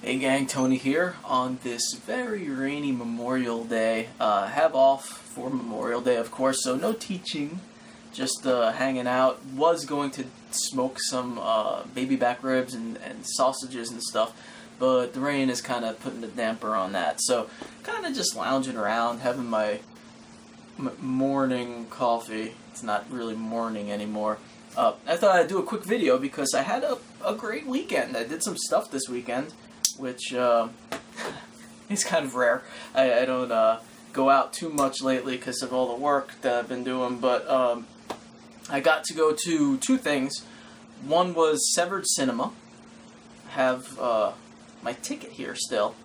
Hey gang, Tony here on this very rainy Memorial Day. Have off for Memorial Day, of course, so no teaching, just hanging out. Was going to smoke some baby back ribs and sausages and stuff, but the rain is kind of putting a damper on that. So kind of just lounging around, having my morning coffee. It's not really morning anymore. I thought I'd do a quick video because I had a great weekend. I did some stuff this weekend, which is kind of rare. I don't go out too much lately because of all the work that I've been doing, but I got to go to two things. One was Severed Cinema. I have my ticket here still.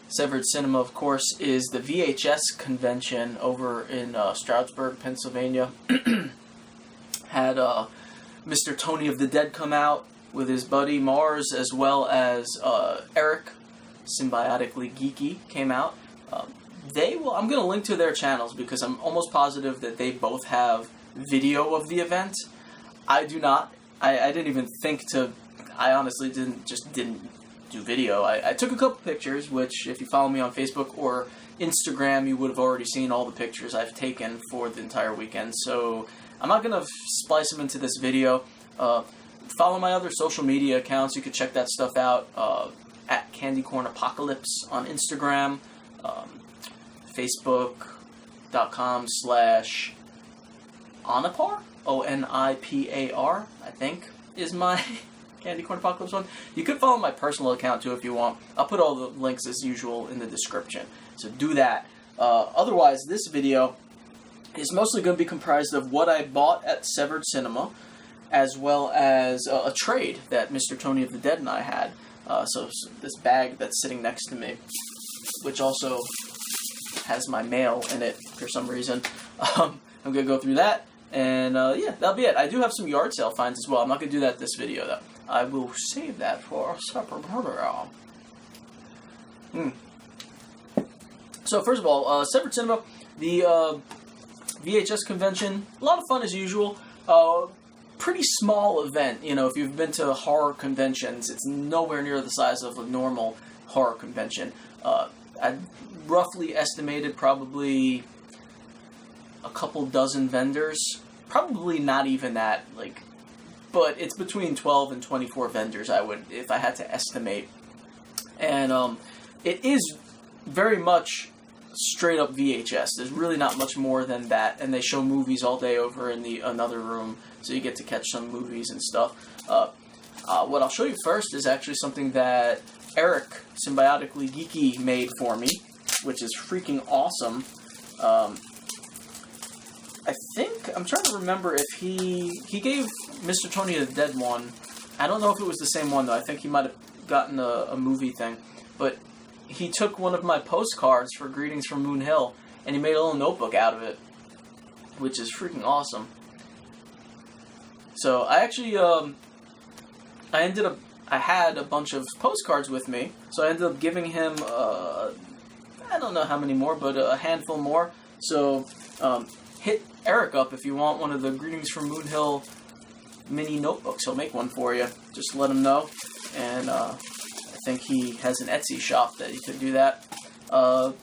Severed Cinema, of course, is the VHS Convention over in Stroudsburg, Pennsylvania. Had Mr. Tony of the Dead come out with his buddy Mars, as well as Eric, Symbiotically Geeky, came out. I'm going to link to their channels because I'm almost positive that they both have video of the event. I do not. I didn't even think to. I honestly didn't do video. I took a couple pictures, which if you follow me on Facebook or Instagram, you would have already seen all the pictures I've taken for the entire weekend. So I'm not going to splice them into this video. Follow my other social media accounts. You can check that stuff out at Candy Corn Apocalypse on Instagram, Facebook.com/Onipar, ONIPAR, I think, is my Candy Corn Apocalypse one. You could follow my personal account too if you want. I'll put all the links as usual in the description. So do that. Otherwise, this video is mostly going to be comprised of what I bought at Severed Cinema, as well as a trade that Mr. Tony of the Dead and I had. So this bag that's sitting next to me, which also has my mail in it for some reason. I'm going to go through that, and yeah, that'll be it. I do have some yard sale finds as well. I'm not going to do that this video, though. I will save that for a separate video. So first of all, Severed Cinema, the VHS Convention, a lot of fun as usual. Pretty small event, you know, if you've been to horror conventions, it's nowhere near the size of a normal horror convention. I roughly estimated probably a couple dozen vendors, probably not even that, like, but it's between 12 and 24 vendors, if I had to estimate. And it is very much straight up VHS. There's really not much more than that, and they show movies all day over in another room, so you get to catch some movies and stuff. What I'll show you first is actually something that Eric, Symbiotically Geeky, made for me, which is freaking awesome. I think, I'm trying to remember if he gave Mr. Tony of the Dead one. I don't know if it was the same one, though. I think he might have gotten a movie thing, but he took one of my postcards for Greetings from Moon Hill, and he made a little notebook out of it, which is freaking awesome. So I actually, I had a bunch of postcards with me, so I ended up giving him, I don't know how many more, but a handful more. So hit Eric up if you want one of the Greetings from Moon Hill mini notebooks. He'll make one for you. Just let him know, and I think he has an Etsy shop that he could do that. So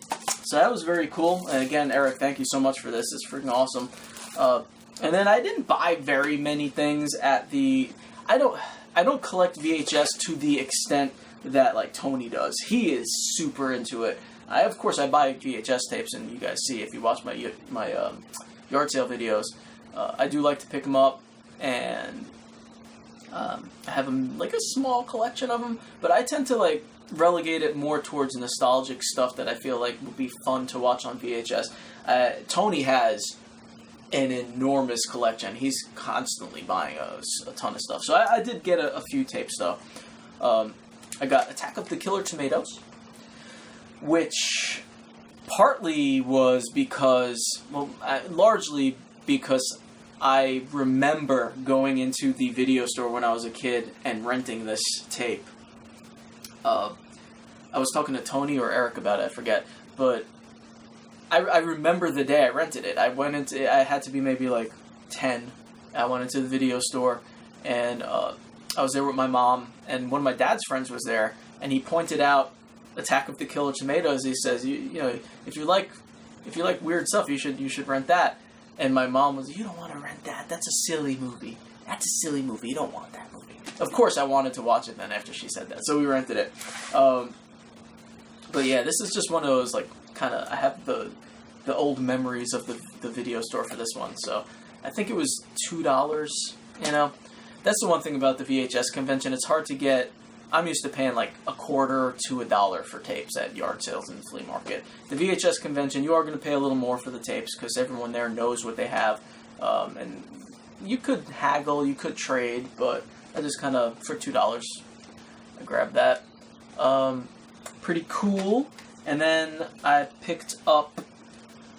that was very cool. And again, Eric, thank you so much for this. It's freaking awesome. And then I didn't buy very many things at the. I don't collect VHS to the extent that like Tony does. He is super into it. Of course I buy VHS tapes, and you guys see if you watch my yard sale videos. I do like to pick them up, and I have like a small collection of them, but I tend to like relegate it more towards nostalgic stuff that I feel like would be fun to watch on VHS. Tony has an enormous collection. He's constantly buying a ton of stuff. So I did get a few tapes, though. I got Attack of the Killer Tomatoes, which partly was because, well, largely because I remember going into the video store when I was a kid and renting this tape. I was talking to Tony or Eric about it, I forget, but I remember the day I rented it. I had to be maybe like 10. I went into the video store, and I was there with my mom, and one of my dad's friends was there, and he pointed out Attack of the Killer Tomatoes. He says, you know, if you like weird stuff, you should rent that. And my mom was, you don't want to rent that. That's a silly movie. That's a silly movie. You don't want that movie. Of course, I wanted to watch it then after she said that, so we rented it. But yeah, this is just one of those, like, kind of, I have the old memories of the video store for this one. So I think it was $2, you know. That's the one thing about the VHS convention. It's hard to get. I'm used to paying like $0.25 to $1 for tapes at yard sales and flea market. The VHS convention, you are going to pay a little more for the tapes because everyone there knows what they have. And you could haggle, you could trade, but I just kind of, for $2, I grabbed that. Pretty cool. And then I picked up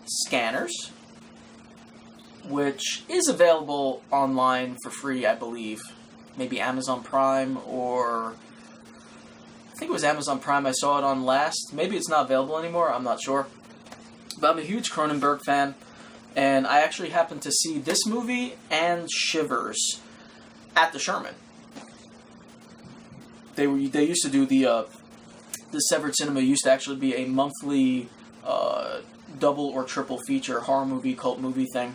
Scanners, which is available online for free, I believe. Maybe Amazon Prime, or I think it was Amazon Prime I saw it on last. Maybe it's not available anymore, I'm not sure. But I'm a huge Cronenberg fan, and I actually happened to see this movie and Shivers at the Sherman. They used to do the Severed Cinema used to actually be a monthly double or triple feature horror movie, cult movie thing,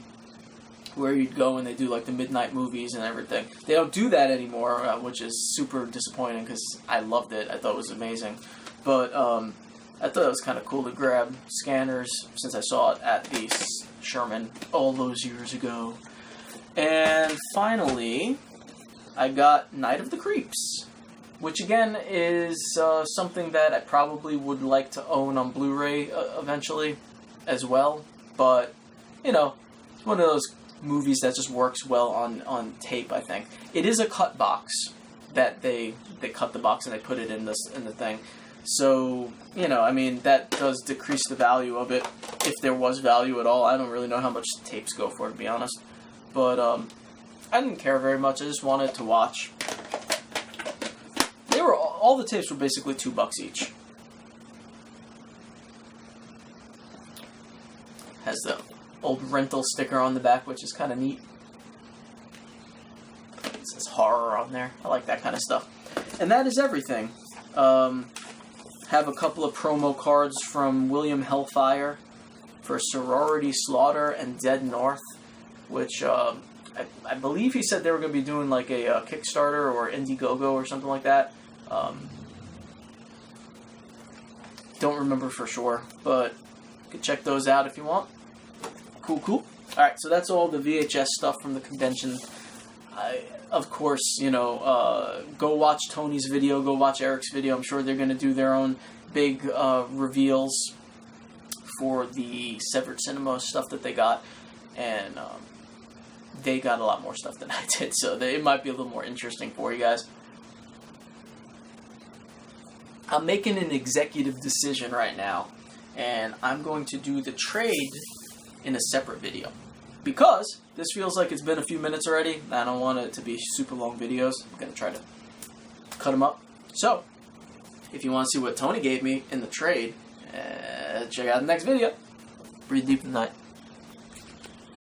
where you'd go and they do like the midnight movies and everything. They don't do that anymore, which is super disappointing because I loved it. I thought it was amazing. But I thought it was kind of cool to grab Scanners since I saw it at the Sherman all those years ago. And finally, I got Night of the Creeps, which again is something that I probably would like to own on Blu-ray eventually as well. But, you know, it's one of those movies that just works well on tape, I think. It is a cut box that they cut the box and they put it in the thing. So, you know, I mean, that does decrease the value of it, if there was value at all. I don't really know how much tapes go for, to be honest. But I didn't care very much. I just wanted to watch. All the tapes were basically $2 each. Has the old rental sticker on the back, which is kind of neat. It says horror on there. I like that kind of stuff. And that is everything. Have a couple of promo cards from William Hellfire for Sorority Slaughter and Dead North, which I believe he said they were going to be doing like a Kickstarter or Indiegogo or something like that. Don't remember for sure, but you can check those out if you want. Cool. Alright, so that's all the VHS stuff from the convention. Of course, you know, go watch Tony's video, go watch Eric's video. I'm sure they're going to do their own big reveals for the Severed Cinema stuff that they got. And they got a lot more stuff than I did, so it might be a little more interesting for you guys. I'm making an executive decision right now, and I'm going to do the trade in a separate video. Because this feels like it's been a few minutes already, I don't want it to be super long videos. I'm going to try to cut them up. So, if you want to see what Tony gave me in the trade, check out the next video. Breathe deep in the night.